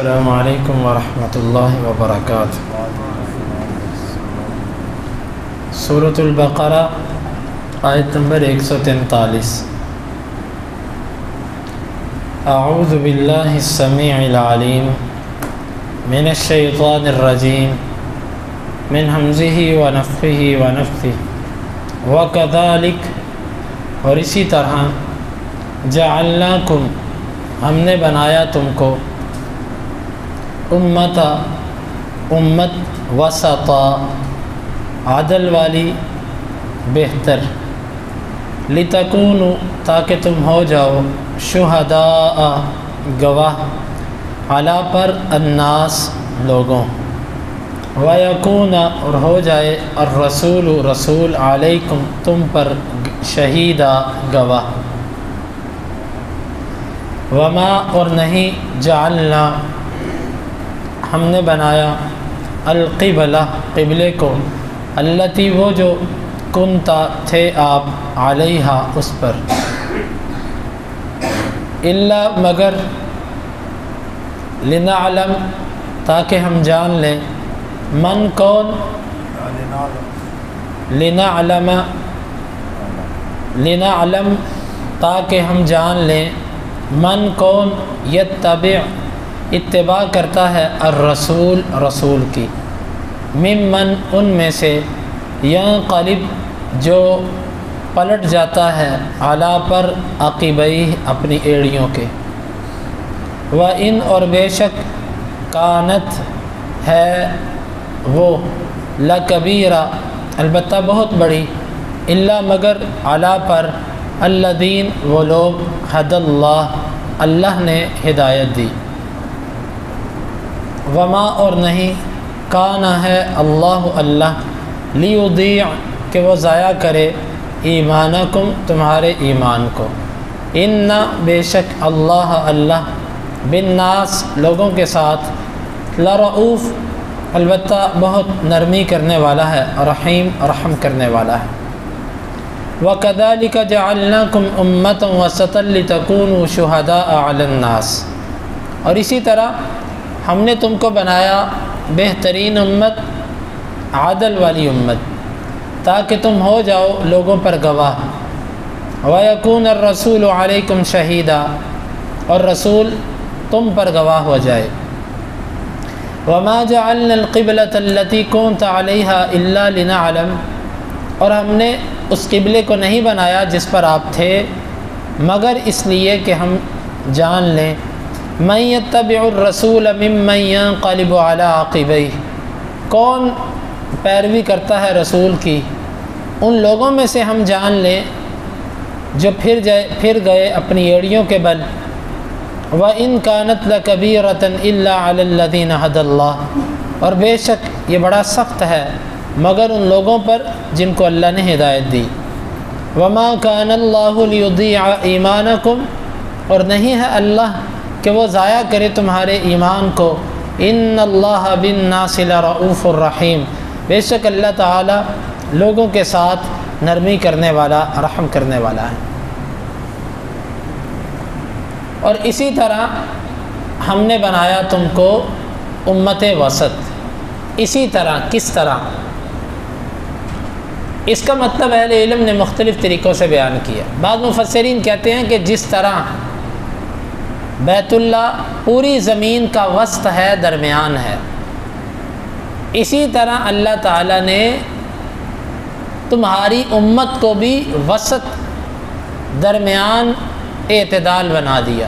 السلام علیکم ورحمۃ اللہ وبرکاتہ۔ سورۃ البقرہ آیت نمبر 143۔ اعوذ باللہ السمیع العلیم من الشیطان الرجیم من ہمزہ ونفخہ ونفثہ وکذالک، اور اسی طرح جعلناکم، ہم نے بنایا تم کو، امت وسطا، عدل والی، بہتر، لتکونوا، تاکہ تم ہو جاؤ، شہداء، گواہ، علی پر، الناس، لوگوں، ویکون، اور ہو جائے، الرسول، رسول، علیکم، تم پر، شہیدا، گواہ، وما، اور نہیں، جعلنا، ہم نے بنایا، القبلہ، قبلے کو، التی، وہ جو، کنتا، تھے آپ، علیہا، اس پر، الا، مگر، لنعلم، تاکہ ہم جان لیں، من، کون، لنعلم، تاکہ ہم جان لیں، من، کون، یتبع، اتباع کرتا ہے، الرسول، رسول کی، ممن، ان میں سے، ینقلب، جو پلٹ جاتا ہے، علی پر، عقبیہ، اپنی ایڑیوں کے، وَإِنْ، اور بے شک، کانت، ہے وہ، لکبیرہ، البتہ بہت بڑی، الا، مگر، علی پر، الذین، وہ لوگ، ہدی اللہ، اللہ نے ہدایت دی، وما، اور نہیں، کان، ہے، اللہ، لیضیع، کہ وہ ضائع کرے، ایمانکم، تمہارے ایمان کو، ان، بے شک، اللہ، بالناس، لوگوں کے ساتھ، لرؤوف، البتہ بہت نرمی کرنے والا ہے، رحیم، رحم کرنے والا ہے، وَكَذَلِكَ جَعَلْنَاكُمْ أُمَّةً وَسَطًا لِتَكُونُوا شُهَدَاءَ عَلَى النَّاسِ، اور اسی طرح ہم نے تم کو بنایا بہترین امت، عدل والی امت، تاکہ تم ہو جاؤ لوگوں پر گواہ، وَيَكُونَ الرَّسُولُ عَلَيْكُمْ شَهِيدًا، اور رسول تم پر گواہ ہو جائے، وَمَا جَعَلْنَا الْقِبْلَةَ الَّتِي كُنْتَ عَلَيْهَا إِلَّا لِنَعْلَمَ، اور ہم نے اس قبلے کو نہیں بنایا جس پر آپ تھے، مگر اس لیے کہ ہم جان لیں، من یتبع الرسول ممن ینقلب علی عقبیہ، کون پیروی کرتا ہے رسول کی، ان لوگوں میں سے ہم جان لیں جو پھر گئے اپنی ایڑیوں کے بل، وَإِنْ كَانَتْ لَكَبِيرَةً إِلَّا عَلَى الَّذِينَ هَدَى اللَّهُ، اور بے شک یہ بڑا سخت ہے مگر ان لوگوں پر جن کو اللہ نے ہدایت دی، وَمَا كَانَ اللَّهُ لِيُضِيعَ إِيمَانَكُمْ، اور نہیں ہے اللہ کہ وہ ضائع کرے تمہارے ایمان کو، ان اللہ بالناس لرؤوف الرحیم، بے شک اللہ تعالی لوگوں کے ساتھ نرمی کرنے والا، رحم کرنے والا ہے۔ اور اسی طرح ہم نے بنایا تم کو امت وسط، اسی طرح، کس طرح، اس کا مطلب اہل علم نے مختلف طریقوں سے بیان کیا۔ بعض مفسرین کہتے ہیں کہ جس طرح بیت اللہ پوری زمین کا وسط ہے، درمیان ہے، اسی طرح اللہ تعالیٰ نے تمہاری امت کو بھی وسط، درمیان، اعتدال بنا دیا،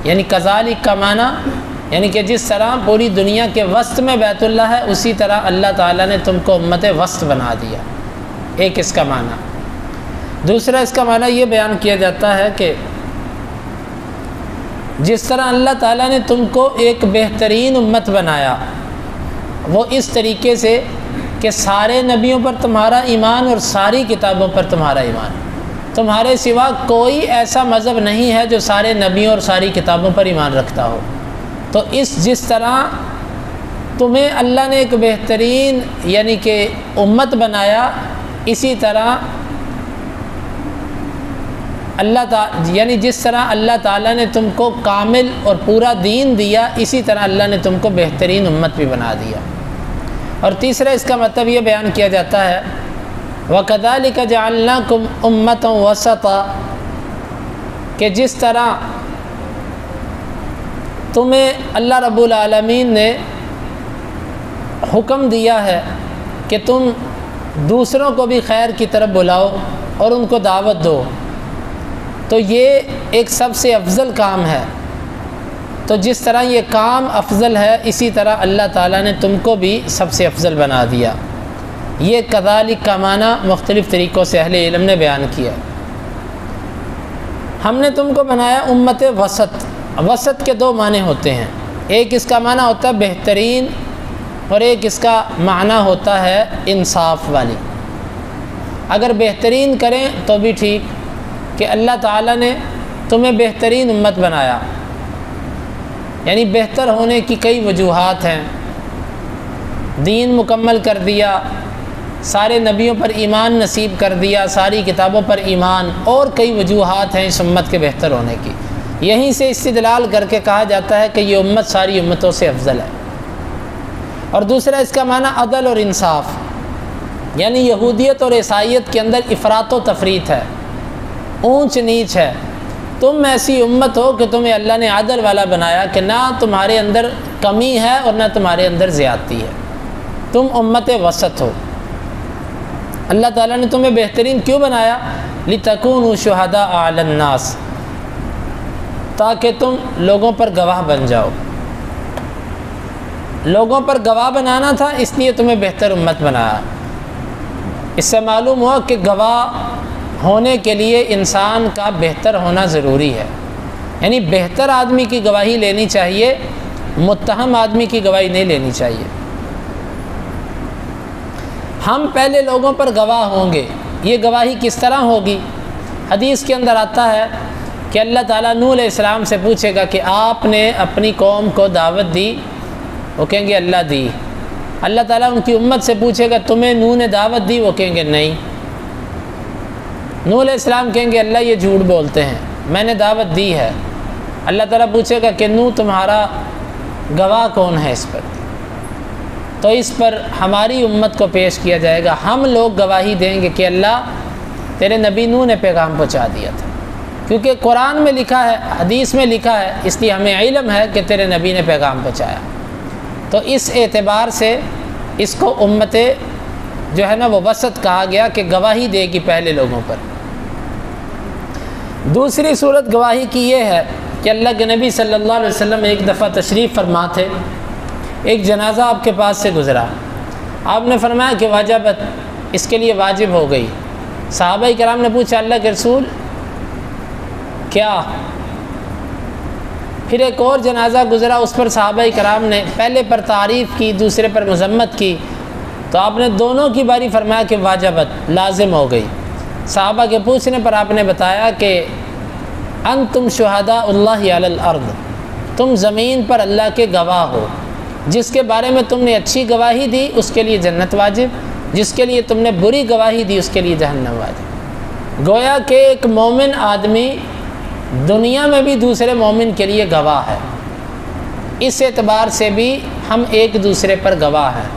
یعنی کذالک کا معنی، یعنی کہ جس طرح پوری دنیا کے وسط میں بیت اللہ ہے، اسی طرح اللہ تعالیٰ نے تم کو امت وسط بنا دیا، ایک اس کا معنی۔ دوسرا اس کا معنی یہ بیان کیا جاتا ہے کہ جس طرح اللہ تعالیٰ نے تم کو ایک بہترین امت بنایا، وہ اس طریقے سے کہ سارے نبیوں پر تمہارا ایمان اور ساری کتابوں پر تمہارا ایمان، تمہارے سوا کوئی ایسا مذہب نہیں ہے جو سارے نبیوں اور ساری کتابوں پر ایمان رکھتا ہو، تو جس طرح تمہیں اللہ نے ایک بہترین یعنی کہ امت بنایا، اسی طرح یعنی جس طرح اللہ تعالیٰ نے تم کو کامل اور پورا دین دیا، اسی طرح اللہ نے تم کو بہترین امت بھی بنا دیا۔ اور تیسرا اس کا مطلب یہ بیان کیا جاتا ہے وَكَذَلِكَ جَعَلْنَاكُمْ أُمَّةً وَسَطًا، کہ جس طرح تمہیں اللہ رب العالمین نے حکم دیا ہے کہ تم دوسروں کو بھی خیر کی طرف بلاؤ اور ان کو دعوت دو، تو یہ ایک سب سے افضل کام ہے۔ تو جس طرح یہ کام افضل ہے، اسی طرح اللہ تعالیٰ نے تم کو بھی سب سے افضل بنا دیا۔ یہ کذالک کا معنی مختلف طریقوں سے اہل علم نے بیان کیا۔ ہم نے تم کو بنایا امت وسط۔ وسط کے دو معنی ہوتے ہیں، ایک اس کا معنی ہوتا ہے بہترین، اور ایک اس کا معنی ہوتا ہے انصاف والی۔ اگر بہترین کریں تو بھی ٹھیک کہ اللہ تعالیٰ نے تمہیں بہترین امت بنایا، یعنی بہتر ہونے کی کئی وجوہات ہیں۔ دین مکمل کر دیا، سارے نبیوں پر ایمان نصیب کر دیا، ساری کتابوں پر ایمان، اور کئی وجوہات ہیں اس امت کے بہتر ہونے کی۔ یہیں سے استدلال کر کے کہا جاتا ہے کہ یہ امت ساری امتوں سے افضل ہے۔ اور دوسرا اس کا معنی عدل اور انصاف، یعنی یہودیت اور عیسائیت کے اندر افراط و تفریط ہے، اونچ نیچ ہے۔ تم ایسی امت ہو کہ تمہیں اللہ نے عدل والا بنایا، کہ نہ تمہارے اندر کمی ہے اور نہ تمہارے اندر زیادتی ہے، تم امت وسط ہو۔ اللہ تعالیٰ نے تمہیں بہترین کیوں بنایا؟ لِتَكُونُوا شُهَدَاءَ عَلَى النَّاسِ، تاکہ تم لوگوں پر گواہ بن جاؤ۔ لوگوں پر گواہ بنانا تھا، اس لیے تمہیں بہتر امت بنایا۔ اس سے معلوم ہوا کہ گواہ ہونے کے لیے انسان کا بہتر ہونا ضروری ہے، یعنی بہتر آدمی کی گواہی لینی چاہیے، متہم آدمی کی گواہی نہیں لینی چاہیے۔ ہم پہلے لوگوں پر گواہ ہوں گے۔ یہ گواہی کس طرح ہوگی؟ حدیث کے اندر آتا ہے کہ اللہ تعالیٰ نوح علیہ السلام سے پوچھے گا کہ آپ نے اپنی قوم کو دعوت دی؟ وہ کہیں گے اللہ دی۔ اللہ تعالیٰ ان کی امت سے پوچھے گا تمہیں نوح نے دعوت دی؟ وہ کہیں گے نہیں۔ نوح علیہ السلام کہیں گے اللہ یہ جھوٹ بولتے ہیں، میں نے دعوت دی ہے۔ اللہ تعالیٰ پوچھے گا کہ نوح تمہارا گواہ کون ہے اس پر؟ تو اس پر ہماری امت کو پیش کیا جائے گا، ہم لوگ گواہی دیں گے کہ اللہ تیرے نبی نوح نے پیغام پہنچا دیا تھا، کیونکہ قرآن میں لکھا ہے، حدیث میں لکھا ہے، اس لیے ہمیں علم ہے کہ تیرے نبی نے پیغام پہنچایا۔ تو اس اعتبار سے اس کو امت جو ہے نا وہ وسط کہا گیا کہ گواہی دے گی پہلے لوگوں پر۔ دوسری صورت گواہی کی یہ ہے کہ اللہ کے نبی صلی اللہ علیہ وسلم ایک دفعہ تشریف فرما تھے، ایک جنازہ آپ کے پاس سے گزرا، آپ نے فرمایا کہ واجبت، اس کے لیے واجب ہو گئی۔ صحابہ کرام نے پوچھا اللہ کے رسول کیا؟ پھر ایک اور جنازہ گزرا، اس پر صحابہ کرام نے پہلے پر تعریف کی، دوسرے پر مذمت کی، تو آپ نے دونوں کی باری فرمایا کہ واجبت، لازم ہو گئی۔ صحابہ کے پوچھنے پر آپ نے بتایا کہ انتم شہداء اللہ علی الارض، تم زمین پر اللہ کے گواہ ہو، جس کے بارے میں تم نے اچھی گواہی دی اس کے لیے جنت واجب، جس کے لیے تم نے بری گواہی دی اس کے لیے جہنم واجب۔ گویا کہ ایک مومن آدمی دنیا میں بھی دوسرے مومن کے لیے گواہ ہے، اس اعتبار سے بھی ہم ایک دوسرے پر گواہ ہیں۔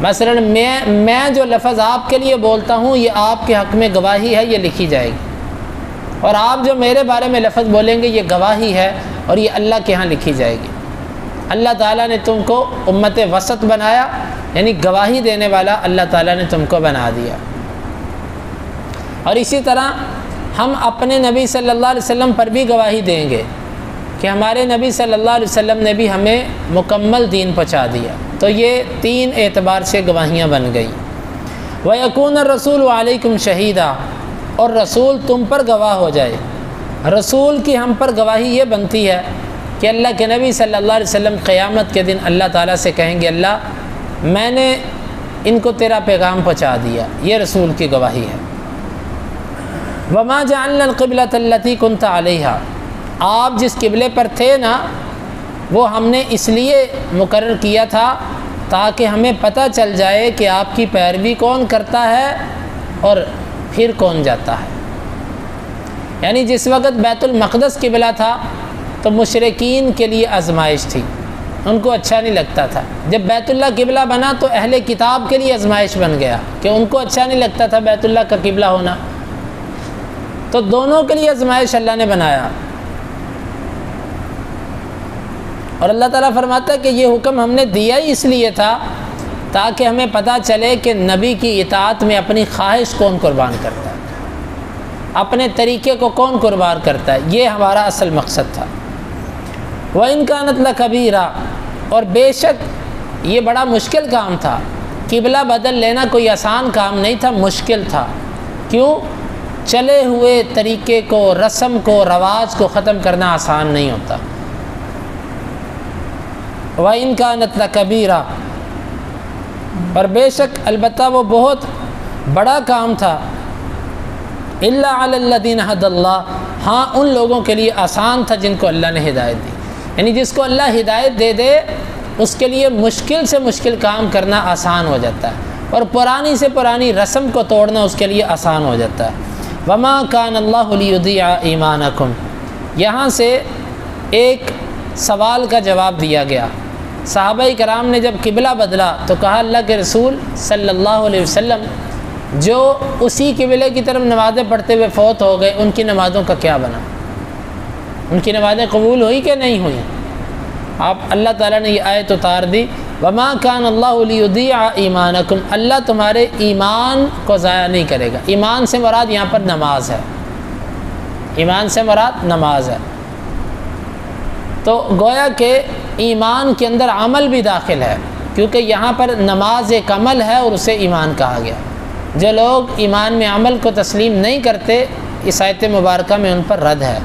مثلا میں جو لفظ آپ کے لیے بولتا ہوں یہ آپ کے حق میں گواہی ہے، یہ لکھی جائے گی، اور آپ جو میرے بارے میں لفظ بولیں گے یہ گواہی ہے اور یہ اللہ کے ہاں لکھی جائے گی۔ اللہ تعالیٰ نے تم کو امت وسط بنایا، یعنی گواہی دینے والا اللہ تعالیٰ نے تم کو بنا دیا۔ اور اسی طرح ہم اپنے نبی صلی اللہ علیہ وسلم پر بھی گواہی دیں گے کہ ہمارے نبی صلی اللہ علیہ وسلم نے بھی ہمیں مکمل دین پہنچا دیا۔ تو یہ تین اعتبار سے گواہیاں بن گئیں۔ وَيَكُونَ الرَّسُولُ عَلَيْكُمْ شَهِيدًا، اور رسول تم پر گواہ ہو جائے۔ رسول کی ہم پر گواہی یہ بنتی ہے کہ اللہ کے نبی صلی اللہ علیہ وسلم قیامت کے دن اللہ تعالیٰ سے کہیں گے اللہ میں نے ان کو تیرا پیغام پہنچا دیا، یہ رسول کی گواہی ہے۔ وَمَا جَعَلْنَا الْقِبْلَةَ الَّتِي كُنْتَ عَلَيْهَا، آپ جس قبلے پر تھے نا وہ ہم نے اس لیے مقرر کیا تھا تاکہ ہمیں پتہ چل جائے کہ آپ کی پیروی کون کرتا ہے اور پھر کون جاتا ہے۔ یعنی جس وقت بیت المقدس قبلہ تھا تو مشرکین کے لیے آزمائش تھی، ان کو اچھا نہیں لگتا تھا۔ جب بیت اللہ قبلہ بنا تو اہل کتاب کے لیے آزمائش بن گیا کہ ان کو اچھا نہیں لگتا تھا بیت اللہ کا قبلہ ہونا، تو دونوں کے لیے آزمائش اللہ نے بنایا۔ اور اللہ تعالیٰ فرماتا ہے کہ یہ حکم ہم نے دیا ہی اس لیے تھا تاکہ ہمیں پتہ چلے کہ نبی کی اطاعت میں اپنی خواہش کون قربان کرتا ہے، اپنے طریقے کو کون قربان کرتا ہے، یہ ہمارا اصل مقصد تھا۔ وَإِن كَانَتْ لَكَبِيرًا، اور بے شک یہ بڑا مشکل کام تھا، قبلہ بدل لینا کوئی آسان کام نہیں تھا، مشکل تھا۔ کیوں؟ چلے ہوئے طریقے کو، رسم کو، رواج کو ختم کرنا آسان نہیں ہوتا۔ وَإِن كَانَتْ لَكَبِيرًا، اور بے شک البتہ وہ بہت بڑا کام تھا۔ إِلَّا عَلَى الَّذِينَ هَدَى اللَّهُ، ہاں ان لوگوں کے لیے آسان تھا جن کو اللہ نے ہدایت دی، یعنی جس کو اللہ ہدایت دے دے اس کے لیے مشکل سے مشکل کام کرنا آسان ہو جاتا ہے، اور پرانی سے پرانی رسم کو توڑنا اس کے لیے آسان ہو جاتا ہے۔ وَمَا كَانَ اللَّهُ لِيُضِيعَ إِيمَانَكُمْ، یہاں سے ایک سوال کا جواب دیا گیا۔ صحابہ کرام نے جب قبلہ بدلا تو کہا اللہ کے رسول صلی اللہ علیہ وسلم جو اسی قبلے کی طرف نمازیں پڑھتے ہوئے فوت ہو گئے ان کی نمازوں کا کیا بنا؟ ان کی نمازیں قبول ہوئی کہ نہیں ہوئی؟ آپ اللہ تعالیٰ نے یہ آیت اتار دی، وَمَا كَانَ اللَّهُ لِيُضِيعَ إِيمَانَكُمْ، اللہ تمہارے ایمان کو ضائع نہیں کرے گا۔ ایمان سے مراد یہاں پر نماز ہے، ایمان سے مراد نماز ہے۔ تو گویا کہ ایمان کے اندر عمل بھی داخل ہے، کیونکہ یہاں پر نماز ایک عمل ہے اور اسے ایمان کہا گیا۔ جو لوگ ایمان میں عمل کو تسلیم نہیں کرتے اس آیت مبارکہ میں ان پر رد ہے۔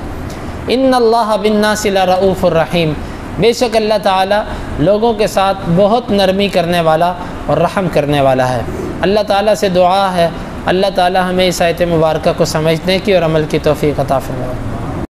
ان اللہ بالناس لرؤوف الرحیم، بے شک اللہ تعالیٰ لوگوں کے ساتھ بہت نرمی کرنے والا اور رحم کرنے والا ہے۔ اللہ تعالیٰ سے دعا ہے اللہ تعالیٰ ہمیں اس آیت مبارکہ کو سمجھنے کی اور عمل کی توفیق عطا فرمائے۔